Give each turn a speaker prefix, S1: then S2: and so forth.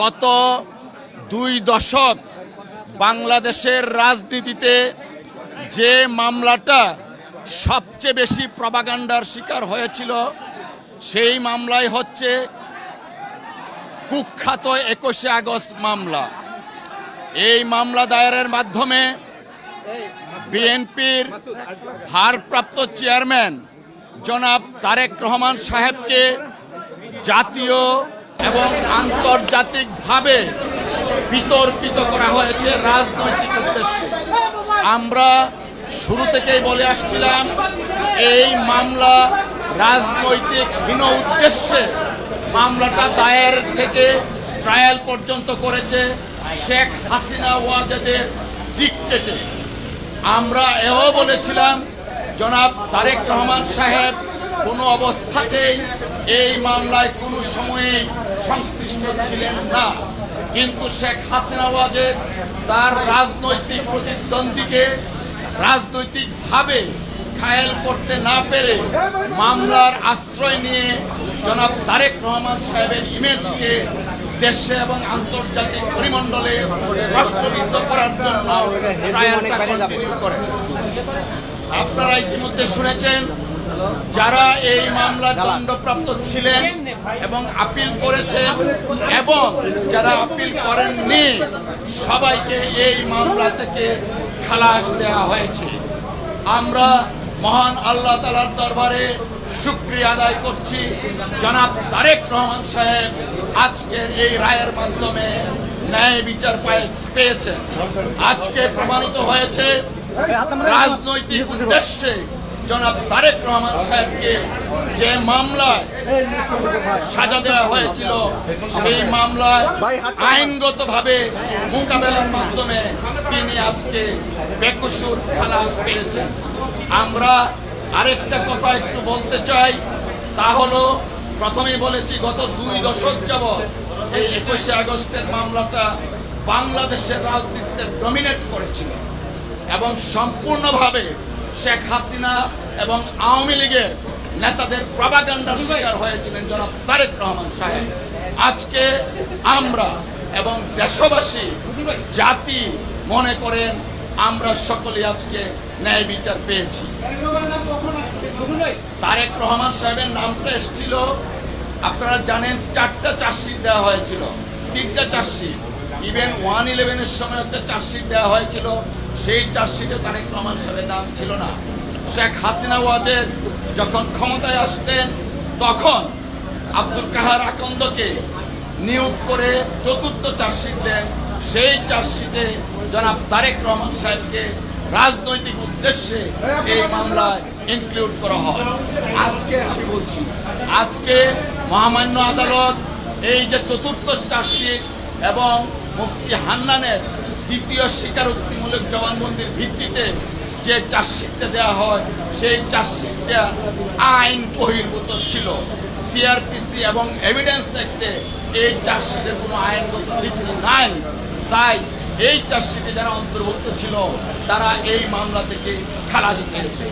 S1: গত 2 দশক বাংলাদেশের রাজনীতিতে যে মামলাটা সবচেয়ে বেশি প্রপাগান্ডার শিকার হয়েছিল সেই মামলাই হচ্ছে কুখ্যাত 21শে আগস্ট মামলা। এই মামলা দায়েরের মাধ্যমে বিএনপির ভারপ্রাপ্ত চেয়ারম্যান জনাব তারেক রহমান সাহেবকে জাতীয় এবং আন্তর্জাতিকভাবে বিতর্কিত করা হয়েছে রাজনৈতিক উদ্দেশ্যে। আমরা শুরু থেকেই বলে আসছিলাম এই মামলা রাজনৈতিক হীন উদ্দেশ্যে মামলাটা দায়ের থেকে ট্রায়াল পর্যন্ত করেছে শেখ হাসিনা ওয়াজেদের ডিক্টেটে। আমরা এও বলেছিলাম জনাব তারেক রহমান সাহেব কোনো অবস্থাতেই এই মামলায় কোনো সময়ে সংশ্লিষ্ট ছিলেন না, কিন্তু শেখ হাসিনা ওয়াজেদ তার রাজনৈতিক প্রতিদ্বন্দ্বীকে রাজনৈতিকভাবে ঘায়েল করতে না পেরে মামলার আশ্রয় নিয়ে জনাব তারেক রহমান সাহেবের ইমেজকে দেশে এবং আন্তর্জাতিক পরিমণ্ডলে রাষ্ট্রবিদ্ধ করার জন্য ট্রায়ালটা কন্টিনিউ করে। আপনারা ইতিমধ্যে শুনেছেন যারা এই মামলার দণ্ডপ্রাপ্ত ছিলেন এবং আপিল করেছেন এবং যারা আপিল করেননি সবাইকে এই মামলা থেকে খালাস দেওয়া হয়েছে। আমরা মহান আল্লাহ তাআলার দরবারে শুকরিয়া আদায় করছি জনাব তারেক রহমান সাহেব আজকের এই রায়ের মাধ্যমে ন্যায় বিচার পেয়েছেন। আজকে প্রমাণিত হয়েছে রাজনৈতিক উদ্দেশ্যে জনাব তারেক রহমান সাহেবকে যে মামলায় সাজা দেওয়া হয়েছিল সেই মামলায় আইনগতভাবে মোকাবেলার মাধ্যমে তিনি আজকে বেকসুর খালাস পেয়েছেন। আমরা আরেকটা কথা একটু বলতে চাই, তা হলো প্রথমেই বলেছি গত 2 দশক যাবৎ এই 21শে আগস্টের মামলাটা বাংলাদেশের রাজনীতিতে ডমিনেট করেছিল এবং সম্পূর্ণভাবে শেখ হাসিনা এবং আওয়ামী লীগের নেতাদের প্রপাগান্ডার শিকার হয়েছিলেন জনাব তারেক রহমান সাহেব। আজকে আমরা এবং দেশবাসী জাতি মনে করেন আমরা সকলে আজকে ন্যায় বিচার পেয়েছি। তারেক রহমান সাহেবের নামটা এসেছিল, আপনারা জানেন 4টা চার্জশিট দেওয়া হয়েছিল, 3টা চার্জশিট, ইভেন 111-এর সময় একটা চার্জশিট দেওয়া হয়েছিল, সেই চার্জশিটে তারেক রহমান সাহেবের নাম ছিল না। শেখ হাসিনা ওয়াজেদ যখন ক্ষমতায় আসলেন তখন আব্দুল কাহার আকন্দকে নিয়োগ করে 4র্থ চার্জশিট দেন, সেই চার্জশিটে জনাব তারেক রহমান সাহেবকে রাজনৈতিক উদ্দেশ্যে এই মামলায় ইনক্লুড করা হয়। আজকে আমি বলছি আজকে মহামান্য আদালত এই যে 4র্থ চার্জশিট এবং মুফতি হান্নানের 2য় স্বীকারোক্তিমূলক জবানবন্দির ভিত্তিতে যে চার্জশিটটা দেওয়া হয় সেই চার্জশিটটা আইন বহির্ভূত ছিল। সিআরপিসি এবং এভিডেন্স অ্যাক্টে এই চার্জশিটের কোনো আইনগত ভিত্তি নাই, তাই এই চার্জশিটে যারা অন্তর্ভুক্ত ছিল তারা এই মামলা থেকে খালাস পেয়েছে।